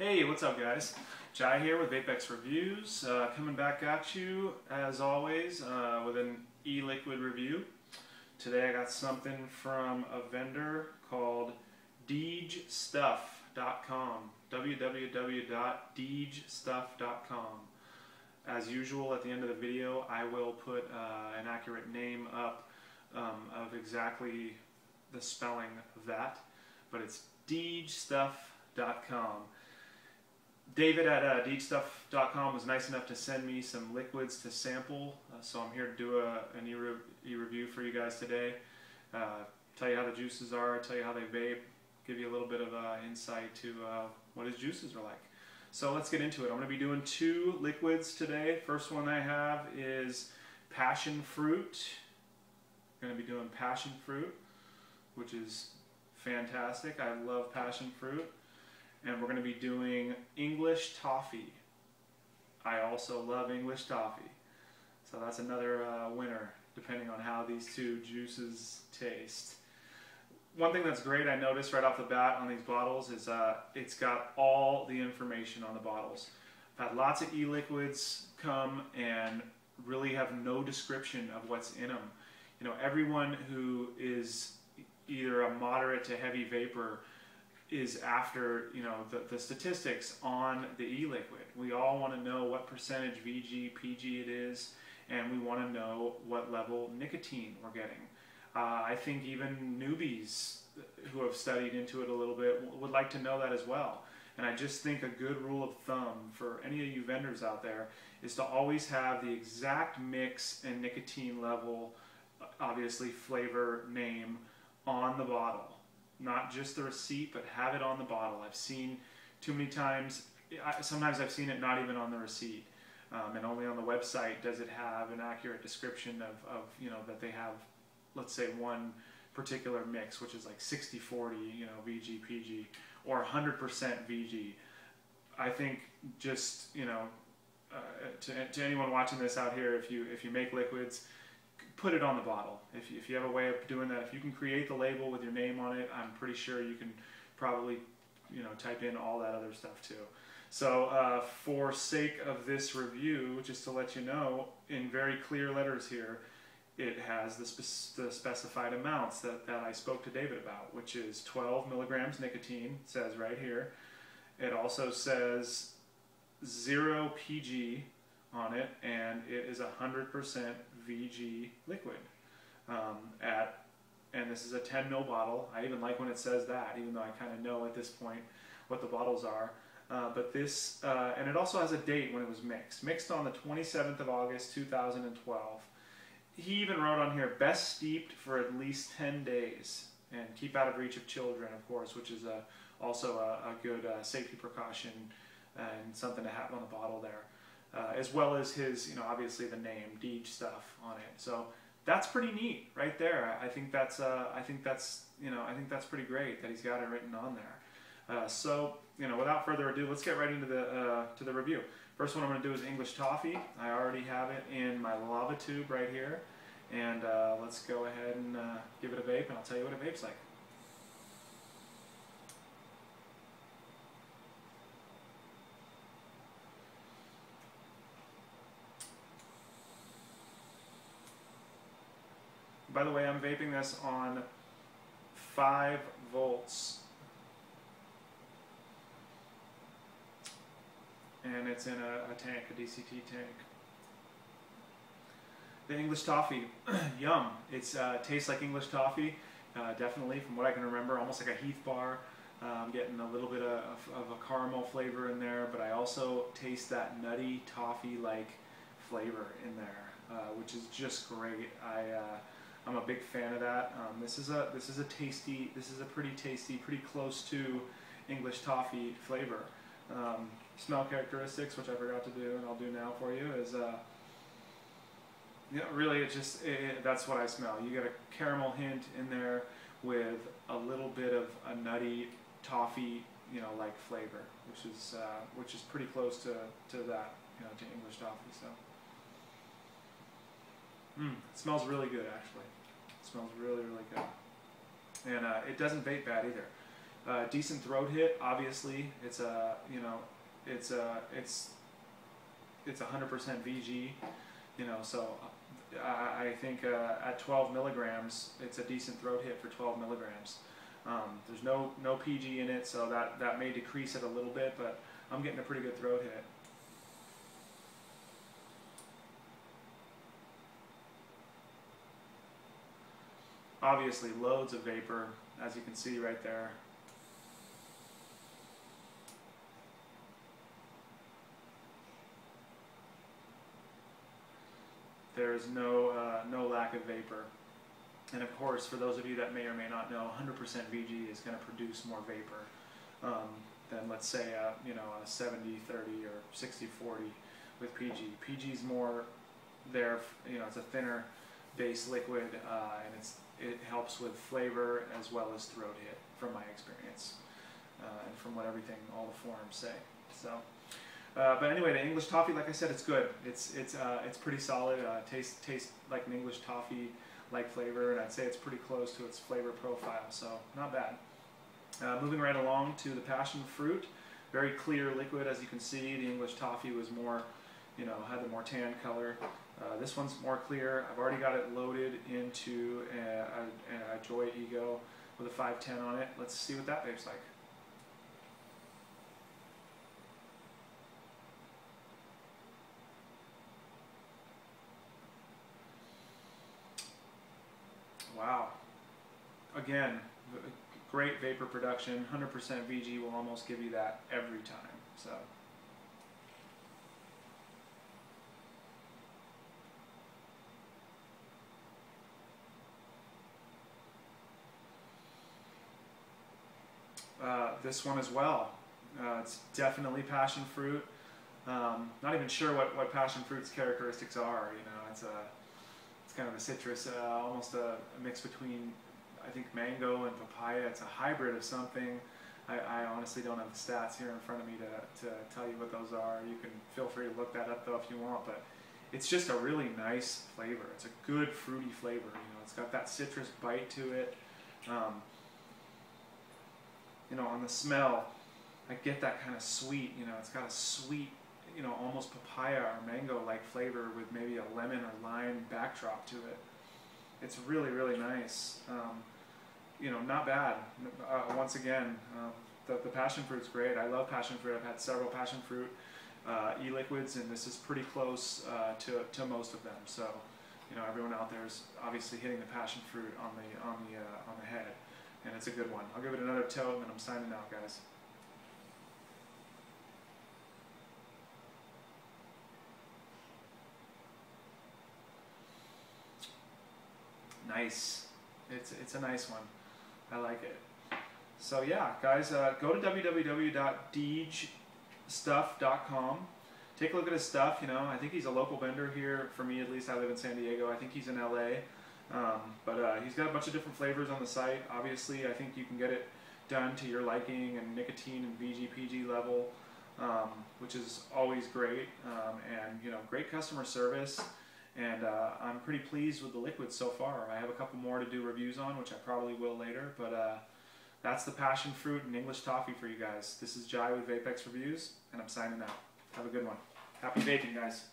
Hey, what's up guys? Jai here with Vape Reviews, coming back at you as always with an e-liquid review. Today I got something from a vendor called deejstuff.com, www.deejstuff.com. As usual, at the end of the video I will put an accurate name up of exactly the spelling of that, but it's deejstuff.com. David at deejstuff.com was nice enough to send me some liquids to sample, so I'm here to do an e-review for you guys today. Tell you how the juices are, tell you how they vape, give you a little bit of insight to what his juices are like. So let's get into it. I'm going to be doing two liquids today. First one I have is passion fruit. I'm going to be doing passion fruit, which is fantastic. I love passion fruit. And we're going to be doing English toffee. I also love English toffee. So that's another winner, depending on how these two juices taste. One thing that's great I noticed right off the bat on these bottles is it's got all the information on the bottles. I've had lots of e-liquids come and really have no description of what's in them. You know, everyone who is either a moderate to heavy vapor is after, you know, the statistics on the e-liquid. We all want to know what percentage VG, PG it is, and we want to know what level nicotine we're getting. I think even newbies who have studied into it a little bit would like to know that as well. And I just think a good rule of thumb for any of you vendors out there is to always have the exact mix and nicotine level, obviously flavor, name, on the bottle. Not just the receipt, but have it on the bottle. I've seen too many times, sometimes I've seen it not even on the receipt, and only on the website does it have an accurate description of you know, that they have, let's say, one particular mix, which is like 60-40, you know, VG, PG, or 100% VG. I think just, you know, to anyone watching this out here, if you make liquids, put it on the bottle. If you have a way of doing that, if you can create the label with your name on it, I'm pretty sure you can probably, you know, type in all that other stuff too. So for sake of this review, just to let you know, in very clear letters here, it has the specified amounts that I spoke to David about, which is 12 milligrams nicotine, it says right here. It also says 0 PG on it, and it is 100% VG liquid. And this is a 10 ml bottle. I even like when it says that, even though I kind of know at this point what the bottles are. But this, and it also has a date when it was mixed. Mixed on the 27th of August, 2012. He even wrote on here, best steeped for at least 10 days. And keep out of reach of children, of course, which is also a good safety precaution and something to have on the bottle there. As well as his, you know, obviously the name, Deej stuff on it. So that's pretty neat right there. I think that's pretty great that he's got it written on there. So, you know, without further ado, let's get right into the review. First one I'm going to do is English toffee. I already have it in my lava tube right here, and let's go ahead and give it a vape, and I'll tell you what it vapes like. By the way, I'm vaping this on 5 volts. And it's in a tank, a DCT tank. The English toffee, yum. It tastes like English toffee, definitely, from what I can remember, almost like a Heath bar. I'm getting a little bit of a caramel flavor in there, but I also taste that nutty toffee-like flavor in there, which is just great. I'm a big fan of that. This is a pretty tasty, pretty close to English toffee flavor. Smell characteristics, which I forgot to do, and I'll do now for you, is you know, really that's what I smell. You get a caramel hint in there with a little bit of a nutty toffee, you know, like flavor, which is pretty close to that, you know, to English toffee. So. It smells really good, actually. It smells really, really good. And it doesn't vape bad either. Decent throat hit. Obviously, it's a it's 100% VG. So I think at 12 milligrams, it's a decent throat hit for 12 milligrams. There's no PG in it, so that may decrease it a little bit, but I'm getting a pretty good throat hit. Obviously, loads of vapor, as you can see right there. There is no lack of vapor. And of course, for those of you that may or may not know, 100% VG is going to produce more vapor than, let's say, a 70-30 or 60-40 with PG. PG is more there, it's a thinner base liquid, and it helps with flavor as well as throat hit, from my experience, and from what all the forums say. So. But anyway, the English toffee, like I said, it's good. It's pretty solid. Tastes like an English toffee like flavor, and I'd say it's pretty close to its flavor profile, so not bad. Moving right along to the passion fruit, very clear liquid, as you can see. The English toffee was more, had the more tan color. This one's more clear. I've already got it loaded into a Joy Ego with a 510 on it. Let's see what that vape's like. Wow. Again, great vapor production. 100% VG will almost give you that every time. So. This one as well. It's definitely passion fruit. Not even sure what passion fruit's characteristics are. It's kind of a citrus, almost a mix between, I think, mango and papaya. It's a hybrid of something. I honestly don't have the stats here in front of me to tell you what those are. You can feel free to look that up though if you want, but it's just a really nice flavor. It's a good fruity flavor. It's got that citrus bite to it. On the smell, I get that kind of sweet. It's got a sweet, almost papaya or mango-like flavor with maybe a lemon or lime backdrop to it. It's really, really nice. Not bad. Once again, the passion fruit's great. I love passion fruit. I've had several passion fruit e-liquids, and this is pretty close to most of them. So, everyone out there is obviously hitting the passion fruit on the head, and it's a good one. I'll give it another toke, and then I'm signing out, guys. Nice. It's a nice one. I like it. So yeah, guys, go to www.deejstuff.com. Take a look at his stuff. I think he's a local vendor here for me, at least. I live in San Diego. I think he's in LA, but he's got a bunch of different flavors on the site. Obviously, I think you can get it done to your liking and nicotine and VG/PG level, which is always great. And great customer service. And I'm pretty pleased with the liquids so far. I have a couple more to do reviews on, which I probably will later, but that's the passion fruit and English toffee for you guys. This is Jai with Vapex Reviews, and I'm signing out. Have a good one. Happy vaping, guys.